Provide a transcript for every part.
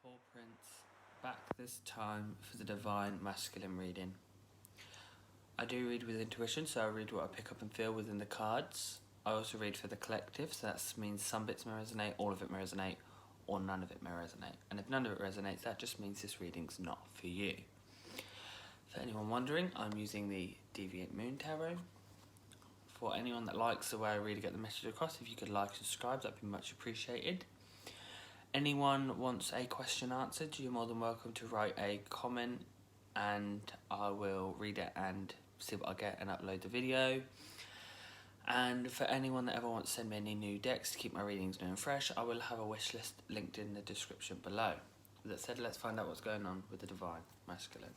Paw Prince, back this time for the Divine Masculine reading. I do read with intuition, so I read what I pick up and feel within the cards. I also read for the collective, so that means some bits may resonate, all of it may resonate, or none of it may resonate. And if none of it resonates, that just means this reading's not for you. For anyone wondering, I'm using the Deviant Moon Tarot. For anyone that likes the way I read and get the message across, if you could like and subscribe, that'd be much appreciated. Anyone wants a question answered, you're more than welcome to write a comment and I will read it and see what I get and upload the video. And for anyone that ever wants to send me any new decks to keep my readings new and fresh, I will have a wish list linked in the description below. With that said, let's find out what's going on with the Divine Masculine.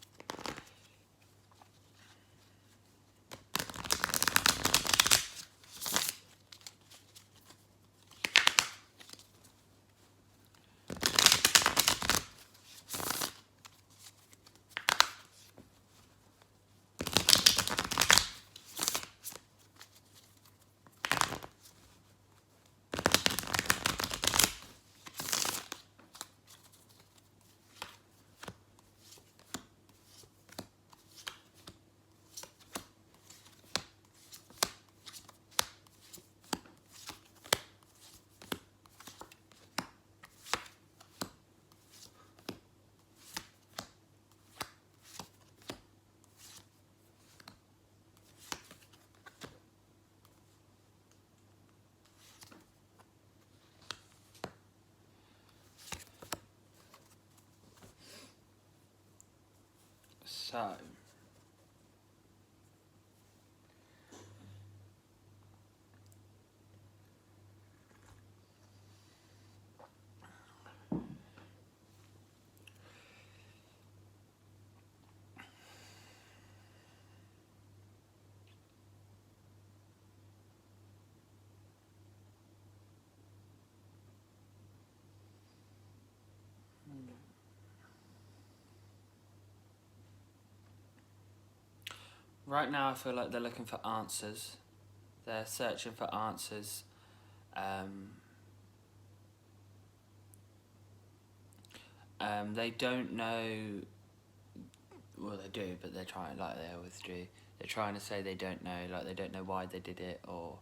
So, right now I feel like they're looking for answers. They're searching for answers. They don't know, well they do, but they're trying, like they always do, they're trying to say they don't know, like they don't know why they did it or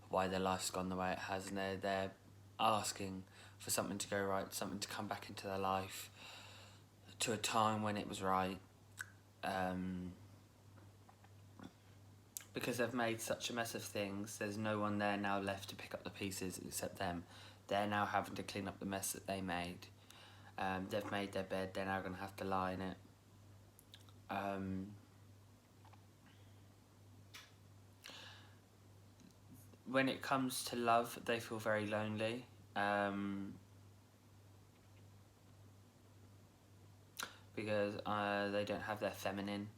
why their life's gone the way it has, and they're asking for something to go right, something to come back into their life, to a time when it was right. Because they've made such a mess of things, there's no one there now left to pick up the pieces except them. They're now having to clean up the mess that they made. They've made their bed, they're now going to have to lie in it. When it comes to love, they feel very lonely. Because they don't have their feminine.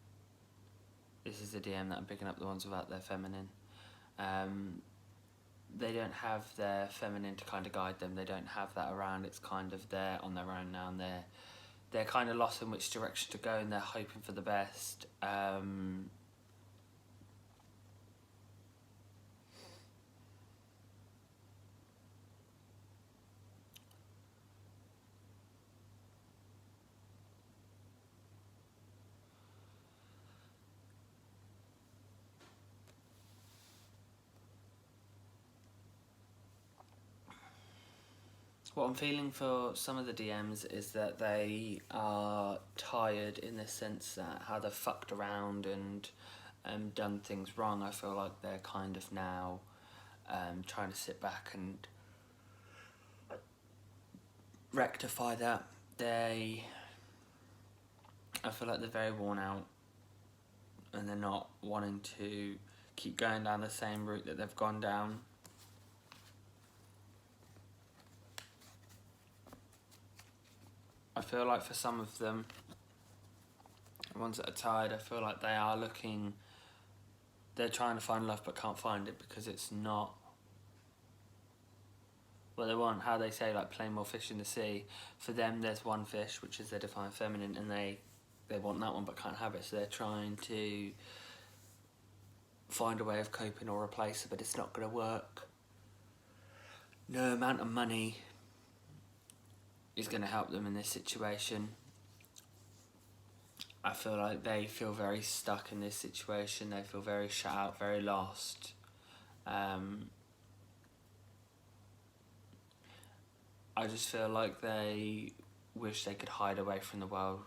This is the DM that I'm picking up, the ones without their feminine. They don't have their feminine to kind of guide them. They don't have that around. It's kind of they're on their own now, and they're kind of lost in which direction to go, and they're hoping for the best. What I'm feeling for some of the DMs is that they are tired in the sense that how they've fucked around and done things wrong. I feel like they're kind of now trying to sit back and rectify that. I feel like they're very worn out and they're not wanting to keep going down the same route that they've gone down. I feel like for some of them, the ones that are tired, I feel like they are looking, they're trying to find love but can't find it because it's not what they want. How they say, like, play more fish in the sea. For them, there's one fish, which is their divine feminine, and they want that one but can't have it, so they're trying to find a way of coping or replace it, but it's not going to work. No amount of money is going to help them in this situation. I feel like they feel very stuck in this situation. They feel very shut out, very lost. I just feel like they wish they could hide away from the world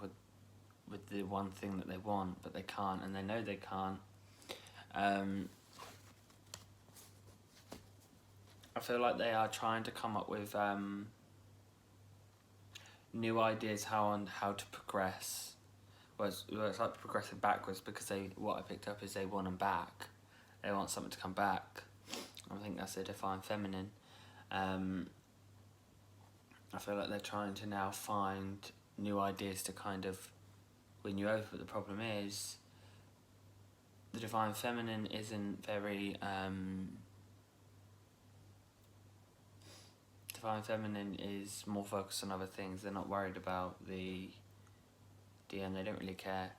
with the one thing that they want, but they can't, and they know they can't. I feel like they are trying to come up with new ideas how to progress. Well, it's like progressing backwards, because what I picked up is they want them back. They want something to come back. I think that's the divine feminine. I feel like they're trying to now find new ideas to kind of win you over, but the problem is the divine feminine isn't very... divine feminine is more focused on other things. They're not worried about the end. They don't really care.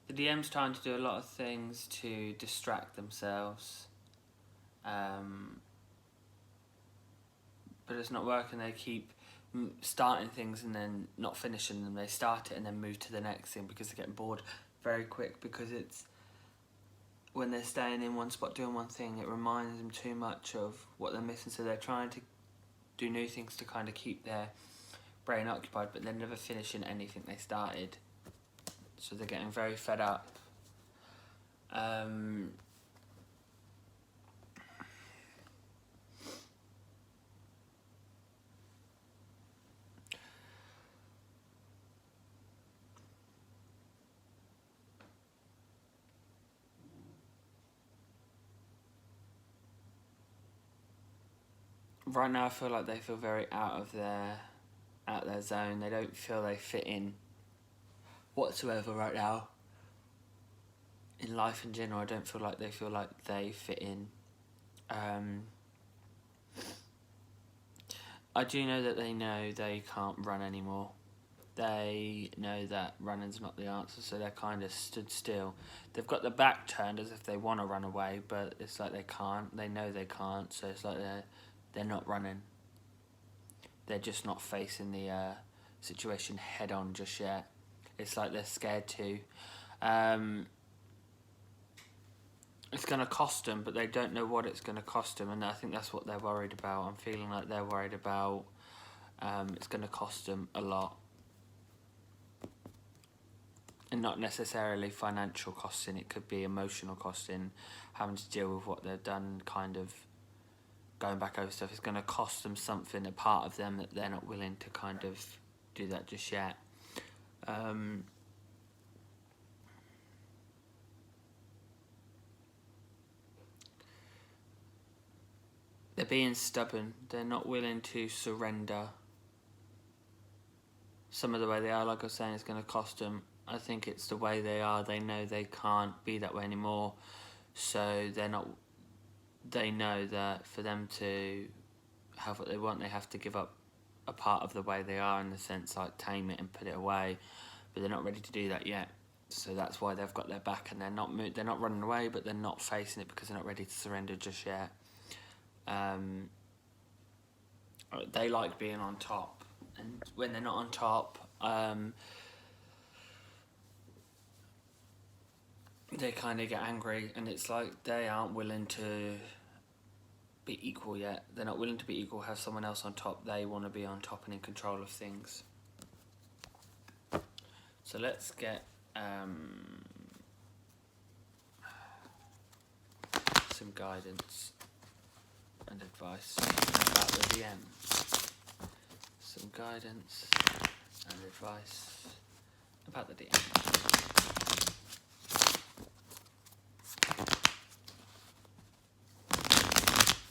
The DM's trying to do a lot of things to distract themselves, but it's not working. They keep starting things and then not finishing them. They start it and then move to the next thing because they're getting bored very quick, because it's when they're staying in one spot doing one thing, it reminds them too much of what they're missing, so they're trying to do new things to kind of keep their brain occupied, but they're never finishing anything they started. So they're getting very fed up. Right now I feel like they feel very out of their zone. They don't feel they fit in whatsoever right now. In life in general, I don't feel like they fit in. I do know that they know they can't run anymore. They know that running's not the answer, so they're kind of stood still. They've got their back turned as if they want to run away, but it's like they can't. They know they can't, so it's like they're not running. They're just not facing the situation head on just yet. It's like they're scared to. It's going to cost them, but they don't know what it's going to cost them, and I think that's what they're worried about. I'm feeling like they're worried about it's going to cost them a lot. And not necessarily financial costing, it could be emotional costing, having to deal with what they've done, kind of going back over stuff. It's going to cost them something, a part of them, that they're not willing to kind of do that just yet. They're being stubborn. They're not willing to surrender. Some of the way they are, like I was saying, is going to cost them. I think it's the way they are. They know they can't be that way anymore, so they're not. They know that for them to have what they want, they have to give up a part of the way they are, in the sense like tame it and put it away, but they're not ready to do that yet. So that's why they've got their back, and they're not running away, but they're not facing it because they're not ready to surrender just yet. They like being on top, and when they're not on top, they kind of get angry, and it's like they aren't willing to be equal yet. They're not willing to be equal, have someone else on top. They want to be on top and in control of things. So let's get some guidance and advice about the DM. Some guidance and advice about the DM.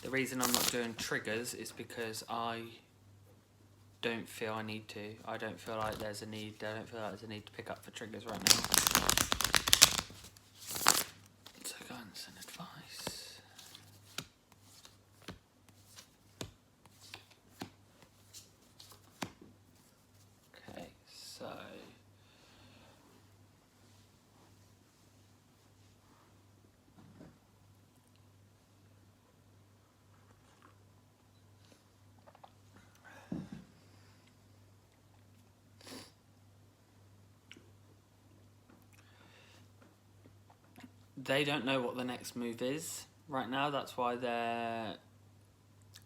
The reason I'm not doing triggers is because I don't feel I need to. I don't feel like there's a need. I don't feel like there's a need to pick up for triggers right now. So guidance and advice. they don't know what the next move is right now. That's why they're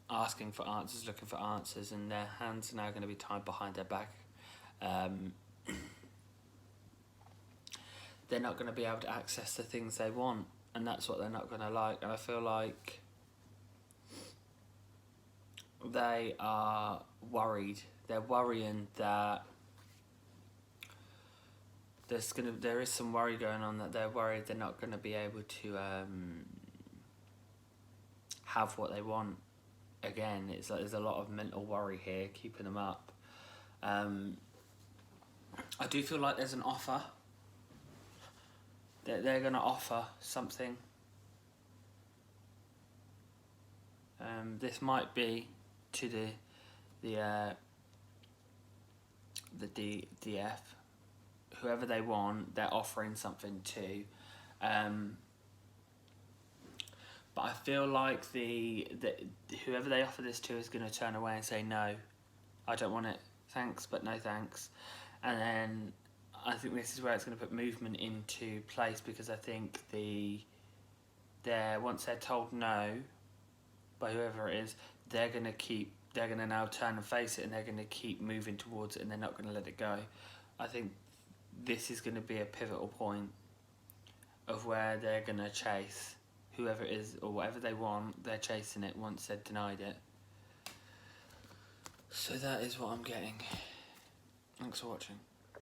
asking for answers, looking for answers, and their hands are now going to be tied behind their back. They're not going to be able to access the things they want, and that's what they're not going to like. And I feel like they are worried. They're worrying that there is some worry going on, that they're worried they're not going to be able to have what they want. Again, it's like there's a lot of mental worry here keeping them up. I do feel like there's an offer. They're going to offer something. This might be to the DF. Whoever they want, they're offering something to. But I feel like whoever they offer this to is going to turn away and say, no, I don't want it, thanks, but no thanks. And then I think this is where it's going to put movement into place, because I think once they're told no by whoever it is, they're going to now turn and face it, and they're going to keep moving towards it, and they're not going to let it go. I think this is going to be a pivotal point of where they're going to chase whoever it is, or whatever they want, they're chasing it once they've denied it. So that is what I'm getting. Thanks for watching.